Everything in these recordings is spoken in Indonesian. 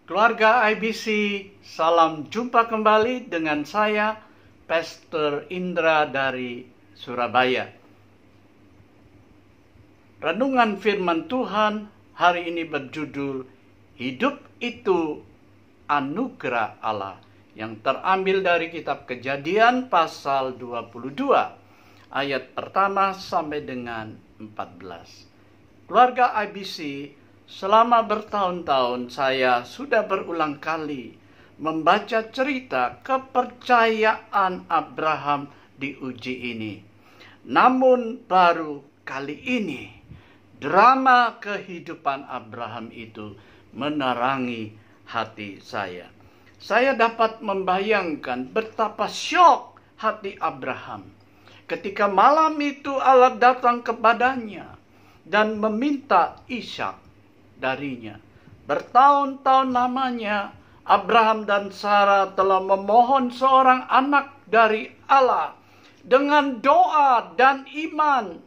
Keluarga IBC, salam jumpa kembali dengan saya, Pastor Indra dari Surabaya. Renungan firman Tuhan hari ini berjudul Hidup itu Anugerah Allah, yang terambil dari kitab Kejadian pasal 22 ayat pertama sampai dengan 14. Keluarga IBC, selama bertahun-tahun saya sudah berulang kali membaca cerita kepercayaan Abraham diuji ini. Namun baru kali ini drama kehidupan Abraham itu menerangi hati saya. Saya dapat membayangkan betapa syok hati Abraham ketika malam itu Allah datang kepadanya dan meminta Ishak darinya. Bertahun-tahun lamanya Abraham dan Sarah telah memohon seorang anak dari Allah. Dengan doa dan iman,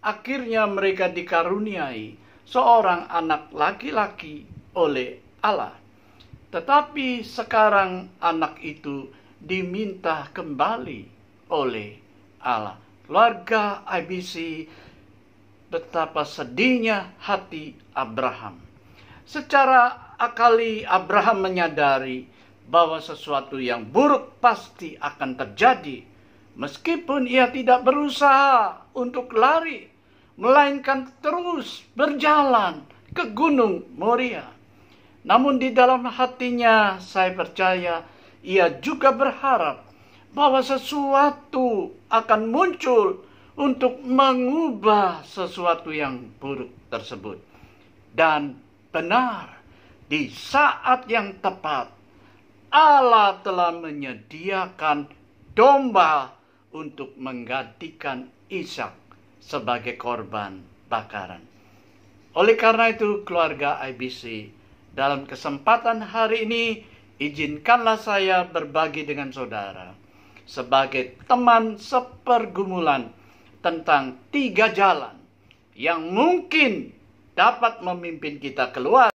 akhirnya mereka dikaruniai seorang anak laki-laki oleh Allah. Tetapi sekarang anak itu diminta kembali oleh Allah. Keluarga IBC, betapa sedihnya hati Abraham. Secara akali Abraham menyadari bahwa sesuatu yang buruk pasti akan terjadi. Meskipun ia tidak berusaha untuk lari, melainkan terus berjalan ke Gunung Moria. Namun di dalam hatinya saya percaya ia juga berharap bahwa sesuatu akan muncul untuk mengubah sesuatu yang buruk tersebut. Dan benar, di saat yang tepat, Allah telah menyediakan domba untuk menggantikan Ishak sebagai korban bakaran. Oleh karena itu, keluarga IBC, dalam kesempatan hari ini, izinkanlah saya berbagi dengan saudara sebagai teman sepergumulan tentang 3 jalan yang mungkin dapat memimpin kita keluar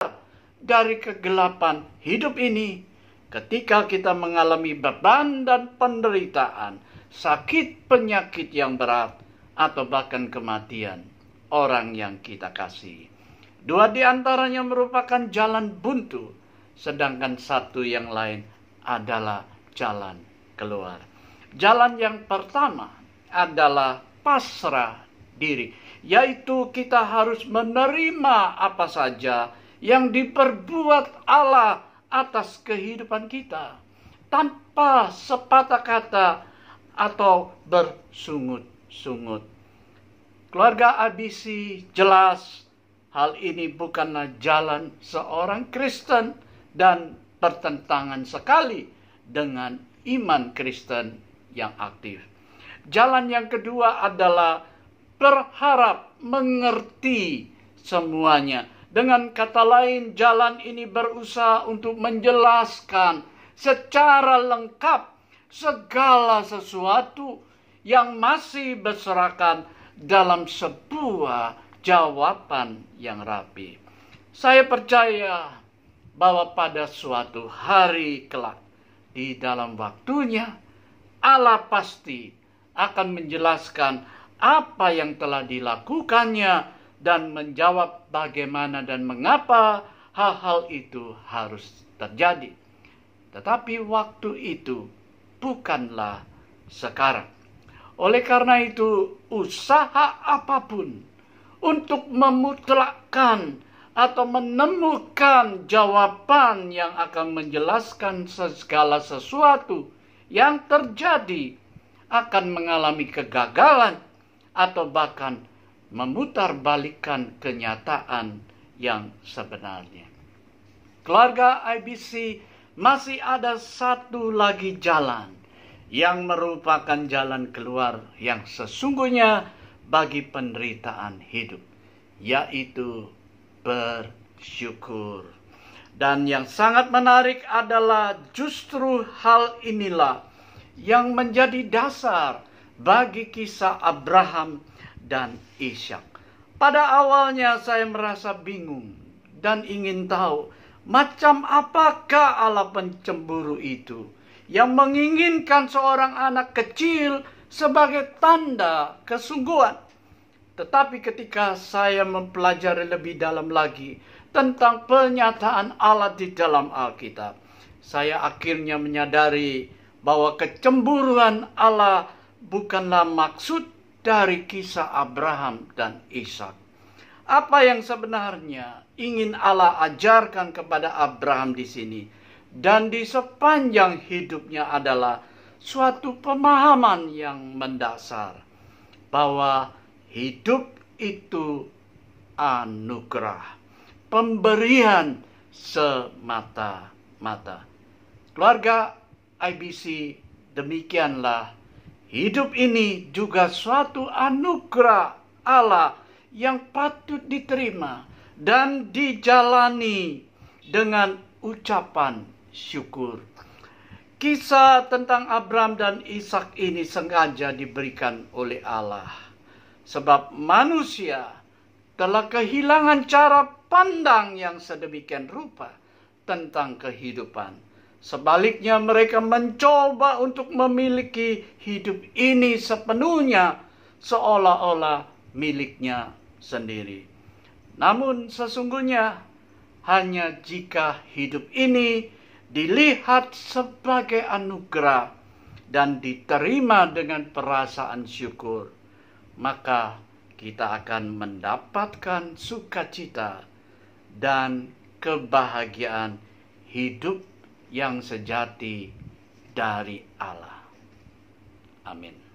dari kegelapan hidup ini ketika kita mengalami beban dan penderitaan, sakit penyakit yang berat, atau bahkan kematian orang yang kita kasih. 2 di antaranya merupakan jalan buntu, sedangkan 1 yang lain adalah jalan keluar. Jalan yang pertama adalah pasrah diri, yaitu kita harus menerima apa saja yang diperbuat Allah atas kehidupan kita tanpa sepatah kata atau bersungut-sungut. Keluarga IBC, jelas hal ini bukanlah jalan seorang Kristen dan bertentangan sekali dengan iman Kristen yang aktif. Jalan yang kedua adalah berharap mengerti semuanya. Dengan kata lain, jalan ini berusaha untuk menjelaskan secara lengkap segala sesuatu yang masih berserakan dalam sebuah jawaban yang rapi. Saya percaya bahwa pada suatu hari kelak, di dalam waktunya, Allah pasti akan menjelaskan apa yang telah dilakukannya dan menjawab bagaimana dan mengapa hal-hal itu harus terjadi. Tetapi waktu itu bukanlah sekarang. Oleh karena itu, usaha apapun untuk memutlakkan atau menemukan jawaban yang akan menjelaskan segala sesuatu yang terjadi akan mengalami kegagalan atau bahkan memutarbalikkan kenyataan yang sebenarnya. Keluarga IBC, masih ada 1 lagi jalan yang merupakan jalan keluar yang sesungguhnya bagi penderitaan hidup, yaitu bersyukur. Dan yang sangat menarik adalah justru hal inilah yang menjadi dasar bagi kisah Abraham dan Ishak. Pada awalnya saya merasa bingung dan ingin tahu Macam apakah Allah pencemburu itu, yang menginginkan seorang anak kecil sebagai tanda kesungguhan? Tetapi ketika saya mempelajari lebih dalam lagi tentang pernyataan Allah di dalam Alkitab, saya akhirnya menyadari bahwa kecemburuan Allah bukanlah maksud dari kisah Abraham dan Ishak. Apa yang sebenarnya ingin Allah ajarkan kepada Abraham di sini dan di sepanjang hidupnya adalah suatu pemahaman yang mendasar bahwa hidup itu anugerah, pemberian semata-mata. Keluarga IBC, demikianlah hidup ini juga suatu anugerah Allah yang patut diterima dan dijalani dengan ucapan syukur. Kisah tentang Abraham dan Ishak ini sengaja diberikan oleh Allah, sebab manusia telah kehilangan cara pandang yang sedemikian rupa tentang kehidupan. Sebaliknya mereka mencoba untuk memiliki hidup ini sepenuhnya seolah-olah miliknya sendiri. Namun sesungguhnya hanya jika hidup ini dilihat sebagai anugerah dan diterima dengan perasaan syukur, maka kita akan mendapatkan sukacita dan kebahagiaan hidup yang sejati dari Allah. Amin.